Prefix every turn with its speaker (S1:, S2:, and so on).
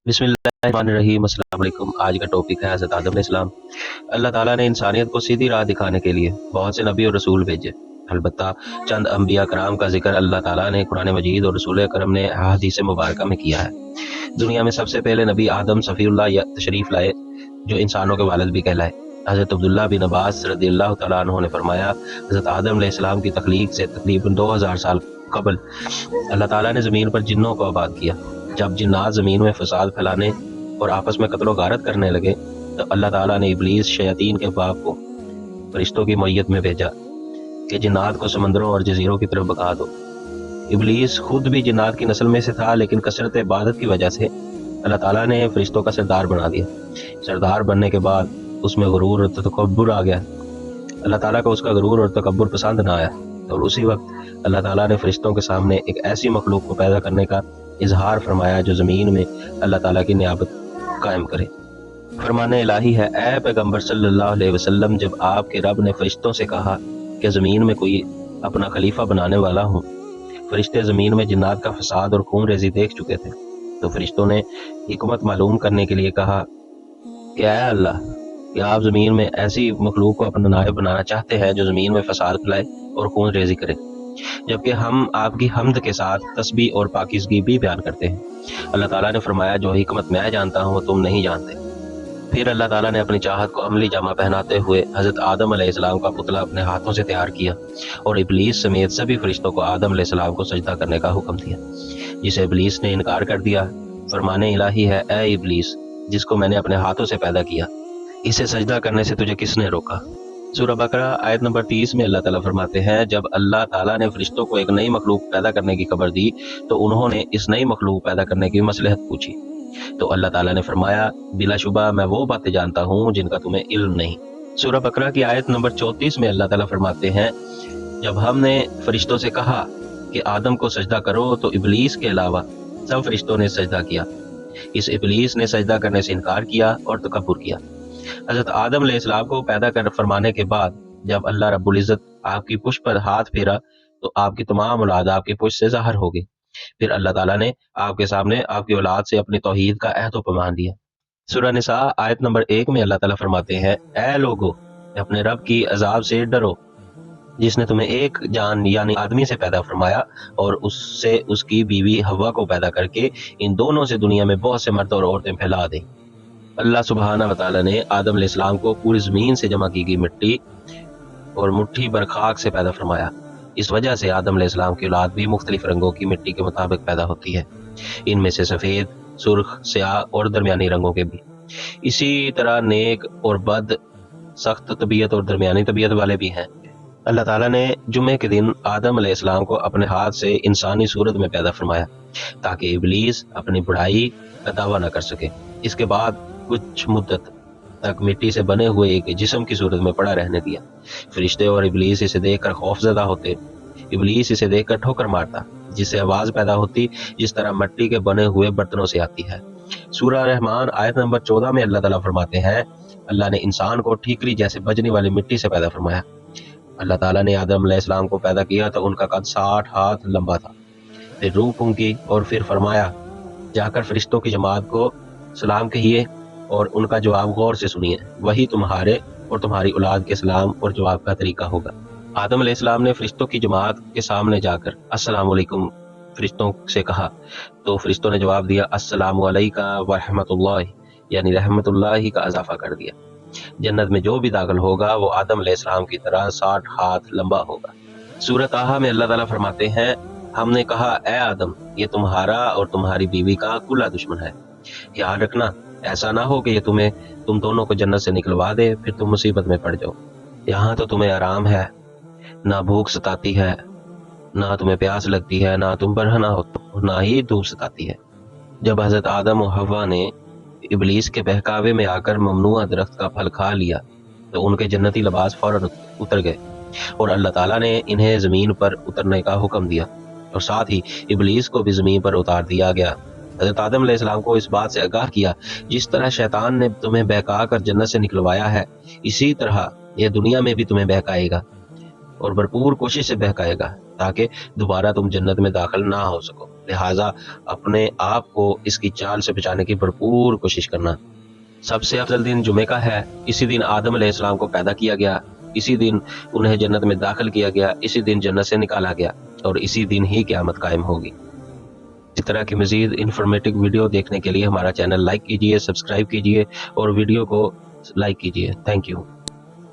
S1: बिस्मिल्लाहिर्रहमानिर्रहीम। अस्सलाम वालेकुम। आज का टॉपिक है हज़रत आदम अलैहिस्सलाम। अल्लाह ताला ने इंसानियत को सीधी राह दिखाने के लिए बहुत से नबी और रसूल भेजे। अलबत्ता चंद अम्बिया कराम का जिक्र अल्लाह ताला ने कुरान मजीद और रसूल करम ने हदीस मुबारक में किया है। दुनिया में सबसे पहले नबी आदम सफ़ीउल्लाह या तशरीफ़ लाए, जो इंसानों के वालिद भी कहलाए। हज़रत अब्दुल्लाह बिन अब्बास रज़ियल्लाहु तआला अन्हु ने फरमाया, हज़रत आदम अलैहिस्सलाम की तख्लीक से तकरीबन 2000 साल कबल अल्लाह ताला ने ज़मीन पर जिन्नों को आबाद किया। जब जिन्नात ज़मीन में फसाद फैलाने और आपस में कत्ल गारत करने लगे तो अल्लाह ताला ने इब्लीस शयातीन के बाप को फरिश्तों की मैयत में भेजा कि जिन्नात को समंदरों और जजीरों की तरफ भगा दो। इब्लीस खुद भी जिन्नात की नस्ल में से था, लेकिन कसरत इबादत की वजह से अल्लाह ताला ने फरिश्तों का सरदार बना दिया। सरदार बनने के बाद उसमें गुरूर और तकब्बुर आ गया। अल्लाह ताला को उसका गुरूर और तकब्बुर पसंद ना आया, और उसी वक्त अल्लाह ताला ने फरिश्तों के सामने एक ऐसी मखलूक को पैदा करने का इजहार फरमाया जो ज़मीन में अल्लाह ताला की नियाबत कायम करे। फरमाने इलाही है, ए पैगंबर सल्लल्लाहु अलैहि वसल्लम, जब आपके रब ने फरिश्तों से कहा कि ज़मीन में कोई अपना खलीफा बनाने वाला हूँ, फरिश्ते ज़मीन में जिन्नात का फसाद और खून रेजी देख चुके थे, तो फरिश्तों ने हिकमत मालूम करने के लिए कहा कि ऐ अल्लाह, क्या आप ज़मीन में ऐसी मखलूक को अपना नायब बनाना चाहते हैं जो ज़मीन में फसाद फैलाए और खून रेजी करे, जबकि हम आपकी हम्द के साथ तस्बीह और पाकीज़गी भी बयान करते हैं। अल्लाह ताला ने फरमाया, जो हिकमत मैं जानता हूँ तुम नहीं जानते। फिर अल्लाह ताला ने अपनी चाहत को अमली जामा पहनाते हुए हज़रत आदम अलैहिस्सलाम का पुतला अपने हाथों से तैयार किया और इब्लीस समेत सभी फरिश्तों को आदम अलैहिस्सलाम को सजदा करने का हुक्म दिया, जिसे इब्लीस ने इनकार कर दिया। फरमाने इलाही है, ए इब्लीस, जिसको मैंने अपने हाथों से पैदा किया, इसे सजदा करने से तुझे किसने रोका? सूरह बकरा आयत नंबर 30 में अल्लाह ताला फरमाते हैं, जब अल्लाह ताला ने फरिश्तों को एक नई मखलूक पैदा करने की खबर दी तो उन्होंने इस नई मखलूक पैदा करने की मसलहत पूछी, तो अल्लाह ताला ने फरमाया, बिलाशुबा मैं वो बातें जानता हूँ जिनका तुम्हें इल्म नहीं। सूरह बकरा की आयत नंबर 34 में अल्लाह ताला फरमाते हैं, जब हमने फरिश्तों से कहा कि आदम को सजदा करो तो इब्लीस के अलावा सब फरिश्तों ने सजदा किया। इस इब्लीस ने सजदा करने से इनकार किया और तकब्बुर किया। हज़रत आदम अलैहिस्सलाम को पैदा कर फरमाने के बाद जब अल्लाह रब्बुल इज़्ज़त आपकी पुश्त पर हाथ फेरा तो आपकी तमाम औलाद आपकी पुश्त से ज़ाहिर हो गई। फिर अल्लाह ताला ने आपके सामने आपकी औलाद से अपनी तौहीद का अहद व पैमान दिया। सूरह निसा आयत नंबर 1 में अल्लाह ताला फरमाते हैं, ऐ लोगो, अपने रब की अजाब से डरो, जिसने तुम्हें एक जान यानी आदमी से पैदा फरमाया और उससे उसकी बीवी हवा को पैदा करके इन दोनों से दुनिया में बहुत से मर्द और औरतें फैला दें। अल्लाह सुब्हाना व तआला ने आदम अलैहिस्सलाम को पूरी ज़मीन से जमा की गई मिट्टी और मुट्ठी भर खाक से पैदा फरमाया। इस वजह से आदम अलैहिस्सलाम की औलाद भी मुख्तलिफ रंगों की मिट्टी के मुताबिक पैदा होती है, इनमें से सफ़ेद, सुर्ख, स्याह और दरमियानी रंगों के भी। इसी तरह नेक और बद, सख्त तबीयत और दरमियानी तबीयत वाले भी हैं। अल्लाह ताला ने जुमे के दिन आदम अलैहिस्सलाम को अपने हाथ से इंसानी सूरत में पैदा फरमाया ताकि इब्लीस अपनी बुराई का दावा न कर सके। इसके बाद कुछ मुद्दत तक मिट्टी से बने हुए एक जिस्म की सूरत में पड़ा रहने दिया। फरिश्ते और इब्लीस इसे देखकर खौफजदा होते। इब्लीस इसे देखकर ठोकर मारता, जिससे आवाज़ पैदा होती जिस तरह मिट्टी के बने हुए बर्तनों से आती है। सूरह रहमान आयत नंबर 14 में अल्लाह ताला फरमाते हैं, अल्लाह ने इंसान को ठीकरी जैसे बजने वाली मिट्टी से पैदा फरमाया। अल्लाह ताला ने आदम अलैहिस्सलाम को पैदा किया तो उनका कद 60 हाथ लंबा था। फिर रूह फूंकी और फिर फरमाया, जाकर फरिश्तों की जमात को सलाम कहिए और उनका जवाब गौर से सुनिए, वही तुम्हारे और तुम्हारी औलाद के सलाम और जवाब का तरीका होगा। आदम अलैहिस्सलाम ने फरिश्तों की जमात के सामने जाकर अस्सलाम वालेकुम फरिश्तों से कहा, तो फरिश्तों ने जवाब दिया, अस्सलामु अलैका व रहमतुल्लाह, यानी रहमतुल्लाह का इजाफा कर दिया। जन्नत में जो भी दाखिल होगा वो आदम अलैहिस्सलाम की तरह 60 हाथ लंबा होगा। सूरह ताहा में अल्लाह ताला फरमाते हैं, हमने कहा, ए आदम, ये तुम्हारा और तुम्हारी बीवी का खुला दुश्मन है, याद रखना ऐसा ना हो कि ये तुम दोनों को जन्नत से निकलवा दे, फिर तुम मुसीबत में पड़ जाओ। यहाँ तो तुम्हें आराम है, ना भूख सताती है, ना तुम्हें प्यास लगती है, ना तुम बरहना हो, ना ही धूप सताती है। जब हज़रत आदम और हव्वा ने इब्लीस के बहकावे में आकर ममनुआ दरख्त का फल खा लिया तो उनके जन्नती लिबास फौरन उतर गए और अल्लाह ताला ने इन्हें ज़मीन पर उतरने का हुक्म दिया और साथ ही इब्लीस को भी ज़मीन पर उतार दिया गया। हज़रत आदम अलैहिस्सलाम को इस बात से आगाह किया, जिस तरह शैतान ने तुम्हें बहका कर जन्नत से निकलवाया है, इसी तरह यह दुनिया में भी तुम्हें बहकाएगा और भरपूर कोशिश से बहकाएगा ताकि दोबारा तुम जन्नत में दाखिल ना हो सको। لہٰذا اپنے آپ کو اس کی چال سے بچانے کی بھرپور کوشش کرنا۔ سب سے افضل دن جمعے کا ہے، اسی دن آدم علیہ السلام کو پیدا کیا گیا، اسی دن انہیں جنت میں داخل کیا گیا، اسی دن جنت سے نکالا گیا، اور اسی دن ہی قیامت قائم ہوگی۔ اس طرح کی مزید انفارمیٹو ویڈیو دیکھنے کے لیے ہمارا چینل لائک کیجیے، سبسکرائب کیجیے اور ویڈیو کو لائک کیجیے۔ Thank you.